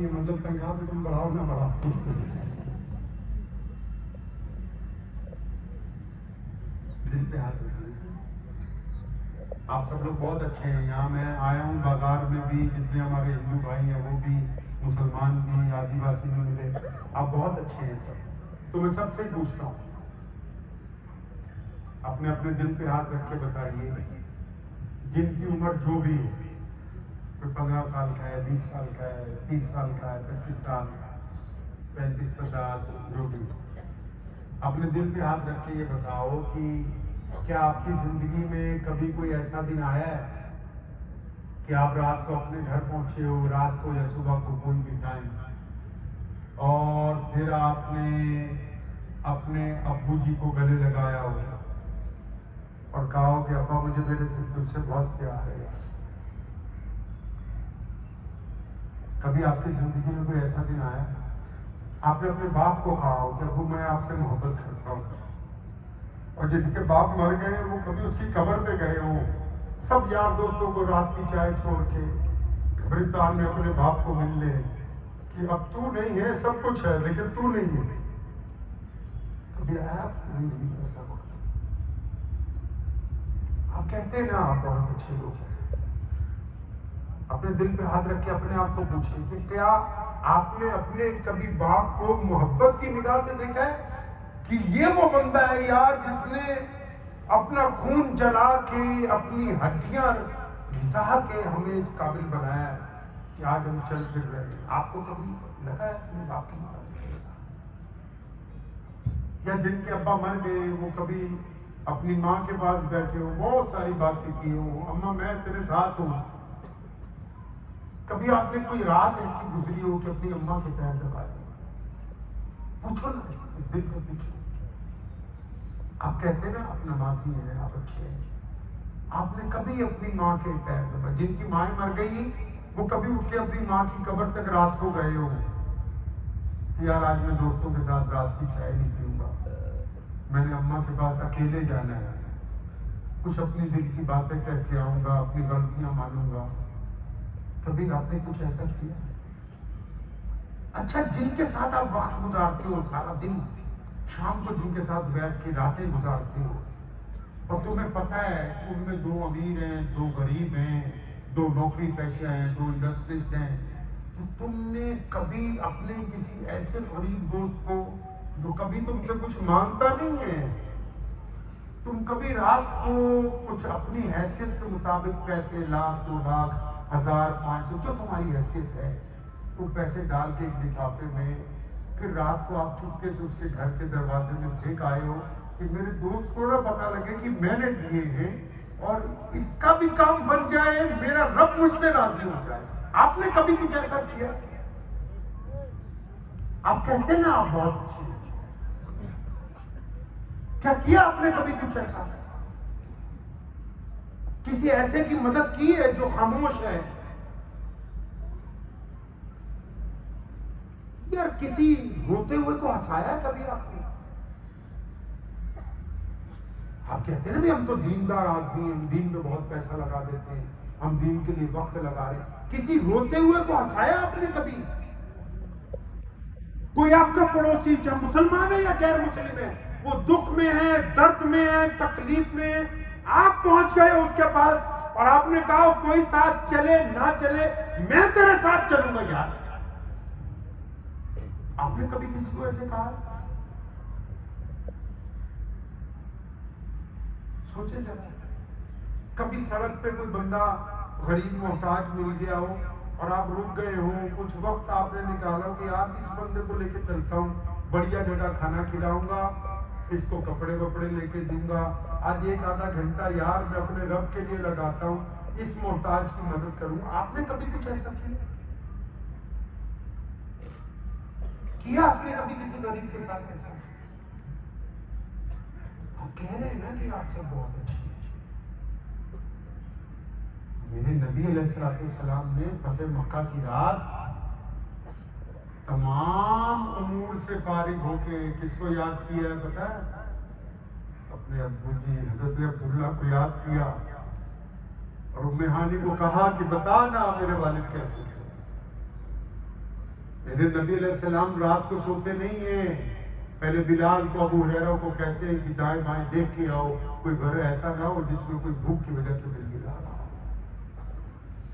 مطلب تنخواہ تو تم بڑھاؤ نہ بڑھاؤ. دل پہ ہاتھ رکھیے. آپ سب لوگ بہت اچھے ہیں. یہاں میں آیا ہوں بازار میں بھی جتنے ہمارے ہندو بھائی ہیں وہ بھی, مسلمان بھی, آدی واسی بھی ملے. آپ بہت اچھے ہیں سب. تو میں سب سے پوچھتا ہوں, اپنے اپنے دل پہ ہاتھ رکھ کے بتائیے, جن کی عمر جو بھی ہو, کوئی 15 سال کا ہے, 20 سال کا ہے, 30 سال کا ہے, 25 سال, 35, 50, جو بھی, اپنے دل پہ ہاتھ رکھ کے یہ بتاؤ کہ کیا آپ کی زندگی میں کبھی کوئی ایسا دن آیا ہے کہ آپ رات کو اپنے گھر پہنچے ہو, رات کو یا صبح کو کوئی بھی ٹائم, اور پھر آپ نے اپنے ابو جی کو گلے لگایا ہو اور کہا ہو کہ ابا مجھے میرے تجھ سے بہت پیار ہے. کبھی آپ کی زندگی میں کوئی ایسا دن آیا آپ نے اپنے باپ کو کہا ہو کہ ابو میں آپ سے محبت کرتا ہوں, اور جن کے باپ مر گئے ہیں وہ کبھی اس کی قبر پہ گئے ہوں, سب یار دوستوں کو رات کی چائے چھوڑ کے قبرستان میں اپنے باپ کو مل لے کہ اب تو نہیں ہے, سب کچھ ہے لیکن تو نہیں ہے. کبھی آیا آپ کی زندگی میں ایسا وقت؟ آپ کہتے ہیں نا آپ بہت اچھے لوگ ہیں. اپنے دل پہ ہاتھ رکھ کے اپنے آپ کو پوچھیں کہ کیا آپ نے اپنے کبھی باپ کو محبت کی نگاہ سے دیکھا ہے کہ یہ وہ بندہ ہے یار جس نے اپنا خون جلا کے, اپنی ہڈیاں گھسا کے ہمیں اس قابل بنایا ہے کہ آج ہم چل پھر رہے ہیں. آپ کو کبھی لگا ہے اپنے باپ کی نگاہ سے کیسا؟ یا جن کے ابا مر گئے وہ کبھی اپنی ماں کے پاس بیٹھے ہو, بہت ساری باتیں کی ہوں, اماں میں تیرے ساتھ ہوں. کبھی آپ نے کوئی رات ایسی گزری ہو کہ اپنی اماں کے پیر دبا دی؟ پوچھو نا, اس دل سے پوچھو. آپ کہتے نا آپ نمازی ہیں, آپ اچھے ہیں. آپ نے کبھی اپنی ماں کے پیر دبا؟ جن کی مائیں مر گئی وہ کبھی اٹھ کے اپنی ماں کی قبر تک رات کو گئے ہو کہ یار آج میں دوستوں کے ساتھ رات کی چائے نہیں پیوں گا, میں نے اماں کے پاس اکیلے جانا ہے, کچھ اپنی دل کی باتیں کہہ کے آؤں گا, اپنی غلطیاں مانوں گا. کبھی آپ نے کچھ ایسا کیا؟ اچھا, جن کے ساتھ آپ وقت گزارتے ہو سارا دن, شام کو جن کے ساتھ بیٹھ کے راتیں گزارتے ہو, اور تمہیں پتہ ہے کہ ان میں 2 امیر ہیں, 2 غریب ہیں, 2 نوکری پیشہ ہیں, 2 انڈسٹریسٹ ہیں, تو تم نے کبھی اپنے کسی ایسے غریب دوست کو جو کبھی تم سے کچھ مانگتا نہیں ہے, تم کبھی رات کو کچھ اپنی حیثیت کے مطابق پیسے, 1,00,000, 2 لاکھ, 1,000, 500 جو تمہاری حیثیت ہے, وہ پیسے ڈال کے ایک لفافے میں پھر رات کو آپ چپکے سے اس کے گھر کے دروازے میں پھینک آئے ہو کہ میرے دوست کو نہ پتا لگے کہ میں نے دیے ہیں اور اس کا بھی کام بن جائے, میرا رب مجھ سے راضی ہو جائے. آپ نے کبھی کچھ ایسا کیا؟ آپ کہتے نا آپ بہت اچھے ہیں, کیا آپ نے کبھی کچھ ایسا کسی ایسے کی مدد کی ہے جو خاموش ہے؟ یار کسی روتے ہوئے کو ہنسایا ہے کبھی آپ نے؟ آپ کہتے ہیں نا بھی ہم تو دیندار آدمی ہیں, ہم دین پہ بہت پیسہ لگا دیتے ہیں, ہم دین کے لیے وقت لگا رہے ہیں. کسی روتے ہوئے کو ہنسایا آپ نے کبھی؟ کوئی آپ کا پڑوسی, چاہے مسلمان ہے یا غیر مسلم ہے, وہ دکھ میں ہے, درد میں ہے, تکلیف میں ہے, آپ پہنچ گئے اس کے پاس اور آپ نے کہا کوئی ساتھ چلے نہ چلے میں تیرے ساتھ چلوں گا. یار آپ نے کبھی کسی کو ایسے کہا؟ سوچے ذرا. کبھی سڑک پہ کوئی بندہ غریب محتاج مل گیا ہو اور آپ رک گئے ہوں, کچھ وقت آپ نے نکالا ہو کہ آپ اس بندے کو لے کے چلتا ہوں, بڑھیا جگہ کھانا کھلاؤں گا, اس کو کپڑے وپڑے لے کے دوں گا, آج 1 آدھا گھنٹہ یار میں اپنے رب کے لیے لگاتا ہوں, اس محتاج کی مدد کروں. آپ نے کبھی کچھ ایسا کیا آپ نے کبھی کسی غریب کے ساتھ ایسا؟ آپ کہہ رہے ہیں نا کہ آپ سب بہت اچھے ہیں. میرے نبی علیہ السلام نے فتح مکہ کی رات تمام امور سے فارغ ہو کے کس کو یاد کیا ہے پتہ ہے؟ اپنے ابو جی حضرت عبداللہ کو یاد کیا اور ام ہانی کو کہا کہ بتا نا میرے والد کیسے تھے. میرے نبی علیہ السلام رات کو سوتے نہیں ہیں. پہلے بلال کو ابو ہریرہ کو کہتے ہیں کہ دائیں بائیں دیکھ کے آؤ، کوئی گھر ایسا نہ ہو جس میں کوئی بھوک کی وجہ سے دل گرا رہا ہو.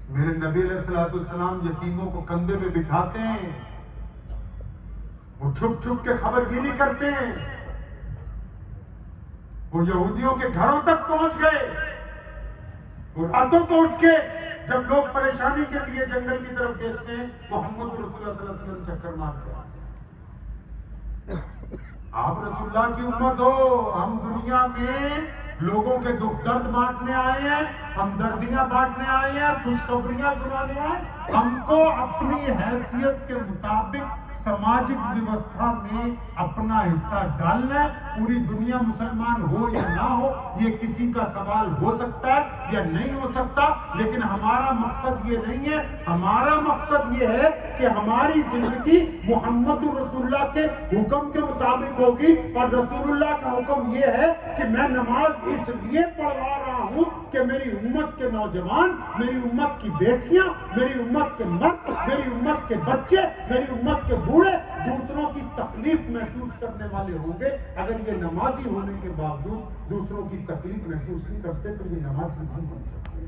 میرے نبی علیہ السلام یتیموں کو کندھے پہ بٹھاتے ہیں، وہ چھپ چھپ کے خبر گیری کرتے ہیں. وہ یہودیوں کے گھروں تک پہنچ گئے. وہ راتوں کو اٹھ کے جب لوگ پریشانی کے لیے جنگل کی طرف دیکھتے ہیں، محمد رسول اللہ صلی اللہ علیہ وسلم چکر مارتے ہیں. آپ رسول اللہ کی امت ہو، ہم دنیا میں لوگوں کے دکھ درد بانٹنے آئے ہیں، ہمدردیاں بانٹنے آئے ہیں، خوشخبریاں سنانے آئے ہیں. ہم کو اپنی حیثیت کے مطابق سماجک ویوستھا میں اپنا حصہ ڈالنا ہے. پوری دنیا مسلمان ہو یا نہ ہو، یہ کسی کا سوال ہو سکتا ہے یا نہیں ہو سکتا، لیکن ہمارا مقصد یہ نہیں ہے. ہمارا مقصد یہ ہے کہ ہماری زندگی محمد رسول اللہ کے حکم کے مطابق ہوگی. اور رسول اللہ کا حکم یہ ہے کہ میں نماز اس لیے پڑھوا رہا ہوں کہ میری امت کے نوجوان، میری امت کی بیٹیاں، میری امت کے مرد، میری امت کے بچے، میری امت کے بوڑھے دوسروں کی تکلیف محسوس کرنے والے ہوں گے. اگر یہ نمازی ہونے کے باوجود دوسروں کی تکلیف محسوس نہیں کرتے تو یہ نمازی نہیں بن سکتے.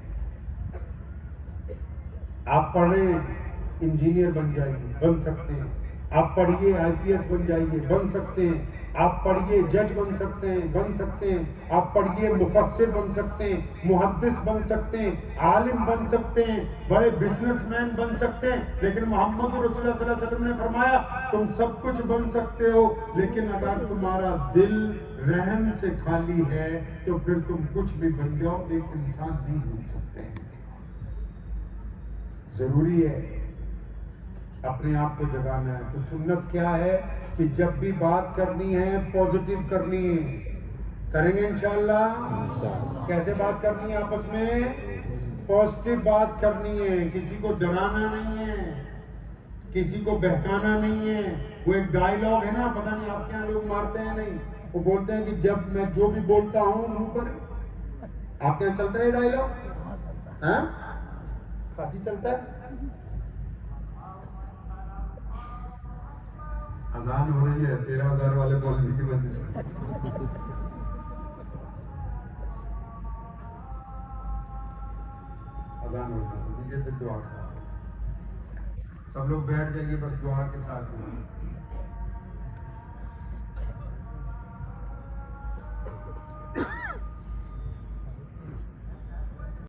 آپ پڑھیں انجینئر بن جائیے، بن سکتے ہیں. آپ پڑھیے IPS بن جائیے، بن سکتے ہیں. آپ پڑھیے جج بن سکتے ہیں، بن سکتے ہیں. آپ پڑھیے مفسر بن سکتے ہیں، محدث بن سکتے ہیں، عالم بن سکتے ہیں، بڑے بزنس مین بن سکتے ہیں. لیکن محمد رسول اللہ صلی اللہ علیہ وسلم نے فرمایا تم سب کچھ بن سکتے ہو، لیکن اگر تمہارا دل رحم سے خالی ہے تو پھر تم کچھ بھی بن جاؤ، ایک انسان نہیں بن سکتے ہیں. ضروری ہے اپنے آپ کو جگانا ہے. تو سنت کیا ہے کہ جب بھی بات کرنی ہے پازیٹیو کرنی ہے. کریں گے انشاءاللہ. کیسے بات کرنی ہے؟ آپس میں پازیٹیو بات کرنی ہے. کسی کو ڈرانا نہیں ہے، کسی کو بہکانا نہیں ہے. وہ ایک ڈائیلاگ ہے نا، پتہ نہیں آپ کے یہاں لوگ مارتے ہیں نہیں، وہ بولتے ہیں کہ جب میں جو بھی بولتا ہوں منہ پر. آپ کے یہاں چلتا ہے یہ ڈائیلاگ؟ ہاں خاصی چلتا ہے. اذان ہو رہی ہے 13,000 والے مولوی کی وجہ سے. اذان ہو رہی ہے، پھر دعا. سب لوگ بیٹھ جائیے بس دعا کے ساتھ.